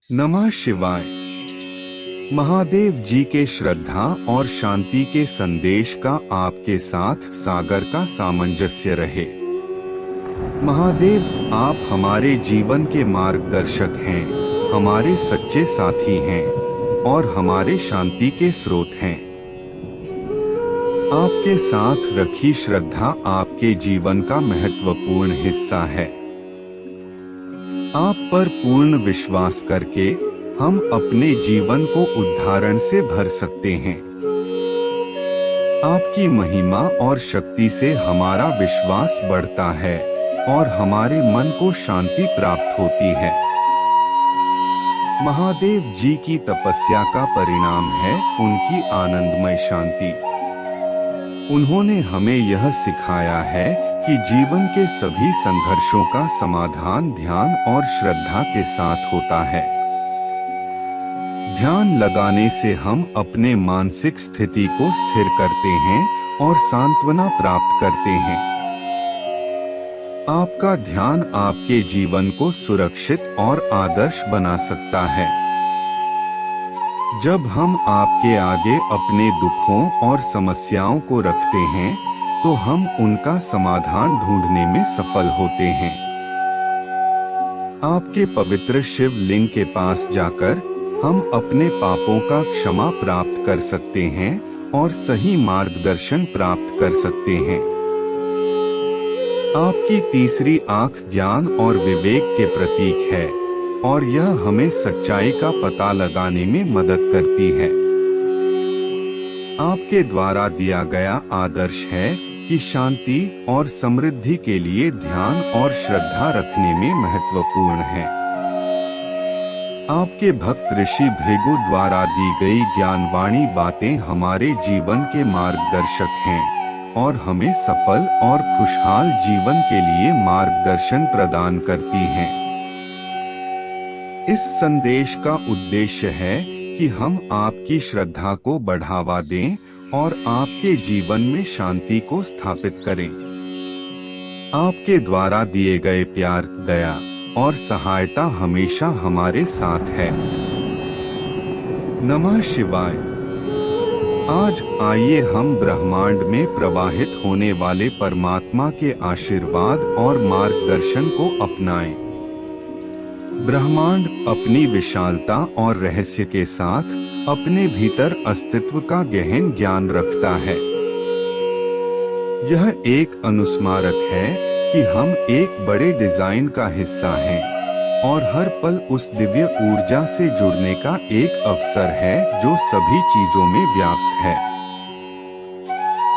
नमः शिवाय। महादेव जी के श्रद्धा और शांति के संदेश का आपके साथ सागर का सामंजस्य रहे। महादेव, आप हमारे जीवन के मार्गदर्शक हैं, हमारे सच्चे साथी हैं और हमारे शांति के स्रोत हैं। आपके साथ रखी श्रद्धा आपके जीवन का महत्वपूर्ण हिस्सा है। आप पर पूर्ण विश्वास करके हम अपने जीवन को उद्धारण से भर सकते हैं। आपकी महिमा और शक्ति से हमारा विश्वास बढ़ता है और हमारे मन को शांति प्राप्त होती है। महादेव जी की तपस्या का परिणाम है उनकी आनंदमय शांति। उन्होंने हमें यह सिखाया है कि जीवन के सभी संघर्षों का समाधान ध्यान और श्रद्धा के साथ होता है। ध्यान लगाने से हम अपने मानसिक स्थिति को स्थिर करते हैं और सांत्वना प्राप्त करते हैं। आपका ध्यान आपके जीवन को सुरक्षित और आदर्श बना सकता है। जब हम आपके आगे अपने दुखों और समस्याओं को रखते हैं तो हम उनका समाधान ढूंढने में सफल होते हैं। आपके पवित्र शिवलिंग के पास जाकर हम अपने पापों का क्षमा प्राप्त कर सकते हैं और सही मार्गदर्शन प्राप्त कर सकते हैं। आपकी तीसरी आंख ज्ञान और विवेक के प्रतीक है और यह हमें सच्चाई का पता लगाने में मदद करती है। आपके द्वारा दिया गया आदर्श है कि शांति और समृद्धि के लिए ध्यान और श्रद्धा रखने में महत्वपूर्ण है। आपके भक्त ऋषि भृगु द्वारा दी गई ज्ञानवाणी बातें हमारे जीवन के मार्गदर्शक हैं और हमें सफल और खुशहाल जीवन के लिए मार्गदर्शन प्रदान करती हैं। इस संदेश का उद्देश्य है कि हम आपकी श्रद्धा को बढ़ावा दें और आपके जीवन में शांति को स्थापित करें। आपके द्वारा दिए गए प्यार, दया और सहायता हमेशा हमारे साथ है। नमः शिवाय। आज आइए हम ब्रह्मांड में प्रवाहित होने वाले परमात्मा के आशीर्वाद और मार्गदर्शन को अपनाएं। ब्रह्मांड अपनी विशालता और रहस्य के साथ अपने भीतर अस्तित्व का गहन ज्ञान रखता है। यह एक अनुस्मारक है कि हम एक बड़े डिजाइन का हिस्सा हैं और हर पल उस दिव्य ऊर्जा से जुड़ने का एक अवसर है जो सभी चीजों में व्याप्त है।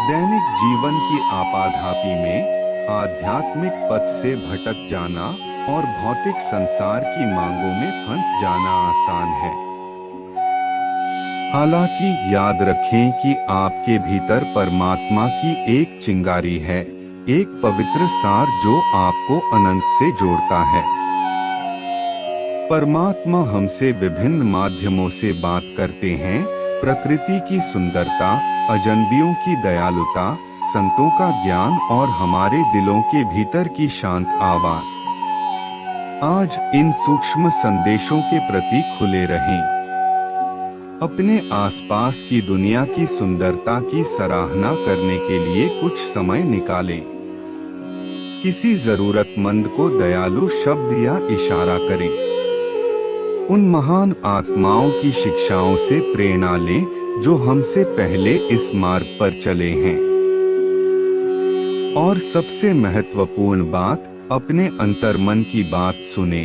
दैनिक जीवन की आपाधापी में आध्यात्मिक पथ से भटक जाना और भौतिक संसार की मांगों में फंस जाना आसान है। हालांकि याद रखें कि आपके भीतर परमात्मा की एक चिंगारी है, एक पवित्र सार जो आपको अनंत से जोड़ता है। परमात्मा हमसे विभिन्न माध्यमों से बात करते हैं। प्रकृति की सुंदरता, अजनबियों की दयालुता, संतों का ज्ञान और हमारे दिलों के भीतर की शांत आवाज। आज इन सूक्ष्म संदेशों के प्रति खुले रहें। अपने आसपास की दुनिया की सुंदरता की सराहना करने के लिए कुछ समय निकालें। किसी जरूरतमंद को दयालु शब्द या इशारा करें। उन महान आत्माओं की शिक्षाओं से प्रेरणा लें जो हमसे पहले इस मार्ग पर चले हैं। और सबसे महत्वपूर्ण बात, अपने अंतर्मन की बात सुने,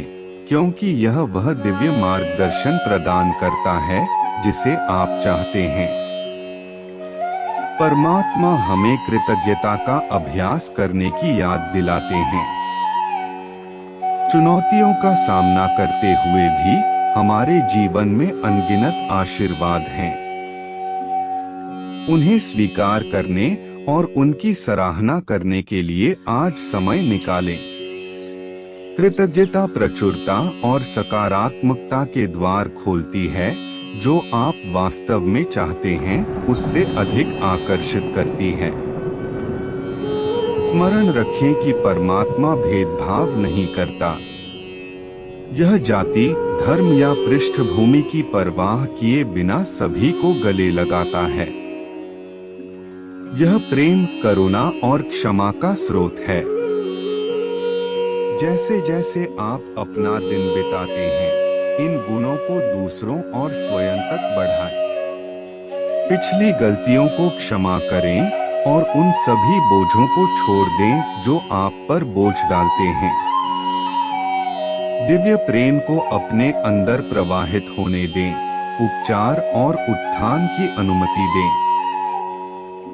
क्योंकि यह वह दिव्य मार्गदर्शन प्रदान करता है जिसे आप चाहते हैं। परमात्मा हमें कृतज्ञता का अभ्यास करने की याद दिलाते हैं। चुनौतियों का सामना करते हुए भी हमारे जीवन में अनगिनत आशीर्वाद हैं। उन्हें स्वीकार करने और उनकी सराहना करने के लिए आज समय निकालें। कृतज्ञता प्रचुरता और सकारात्मकता के द्वार खोलती है, जो आप वास्तव में चाहते हैं उससे अधिक आकर्षित करती है। स्मरण रखें कि परमात्मा भेदभाव नहीं करता। यह जाति, धर्म या पृष्ठभूमि की परवाह किए बिना सभी को गले लगाता है। यह प्रेम, करुणा और क्षमा का स्रोत है। जैसे जैसे आप अपना दिन बिताते हैं, इन गुणों को दूसरों और स्वयं तक बढ़ाएं। पिछली गलतियों को क्षमा करें और उन सभी बोझों को छोड़ दें जो आप पर बोझ डालते हैं। दिव्य प्रेम को अपने अंदर प्रवाहित होने दें, उपचार और उत्थान की अनुमति दें।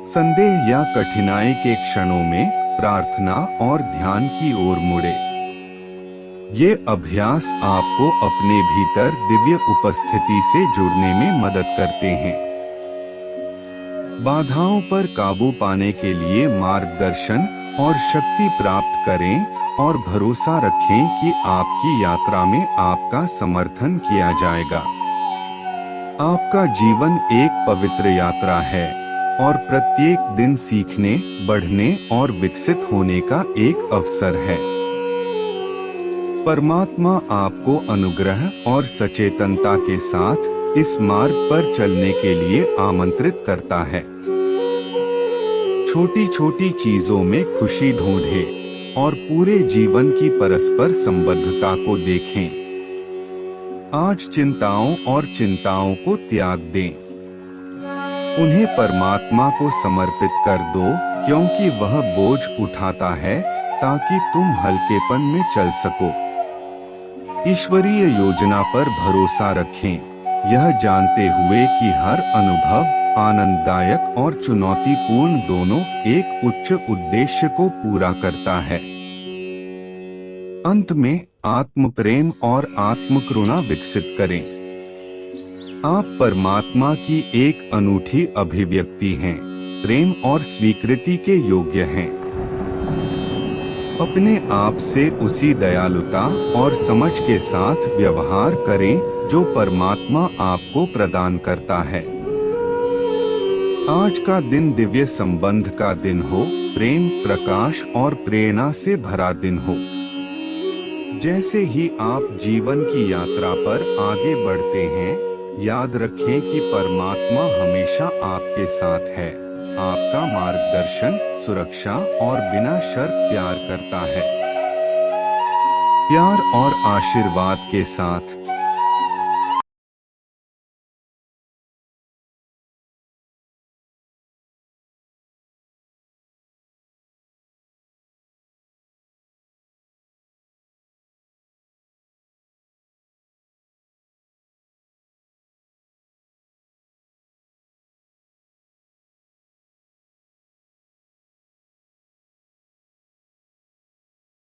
संदेह या कठिनाई के क्षणों में प्रार्थना और ध्यान की ओर मुड़े। ये अभ्यास आपको अपने भीतर दिव्य उपस्थिति से जुड़ने में मदद करते हैं। बाधाओं पर काबू पाने के लिए मार्गदर्शन और शक्ति प्राप्त करें और भरोसा रखें कि आपकी यात्रा में आपका समर्थन किया जाएगा। आपका जीवन एक पवित्र यात्रा है और प्रत्येक दिन सीखने, बढ़ने और विकसित होने का एक अवसर है। परमात्मा आपको अनुग्रह और सचेतनता के साथ इस मार्ग पर चलने के लिए आमंत्रित करता है। छोटी छोटी चीजों में खुशी ढूंढें और पूरे जीवन की परस्पर संबद्धता को देखें। आज चिंताओं और चिंताओं को त्याग दें। उन्हें परमात्मा को समर्पित कर दो, क्योंकि वह बोझ उठाता है ताकि तुम हल्केपन में चल सको। ईश्वरीय योजना पर भरोसा रखें, यह जानते हुए कि हर अनुभव आनंददायक और चुनौतीपूर्ण दोनों एक उच्च उद्देश्य को पूरा करता है। अंत में आत्म प्रेम और आत्म करुणा विकसित करें। आप परमात्मा की एक अनूठी अभिव्यक्ति हैं, प्रेम और स्वीकृति के योग्य हैं। अपने आप से उसी दयालुता और समझ के साथ व्यवहार करें जो परमात्मा आपको प्रदान करता है। आज का दिन दिव्य संबंध का दिन हो, प्रेम, प्रकाश और प्रेरणा से भरा दिन हो। जैसे ही आप जीवन की यात्रा पर आगे बढ़ते हैं, याद रखें कि परमात्मा हमेशा आपके साथ है, आपका मार्गदर्शन, सुरक्षा और बिना शर्त प्यार करता है। प्यार और आशीर्वाद के साथ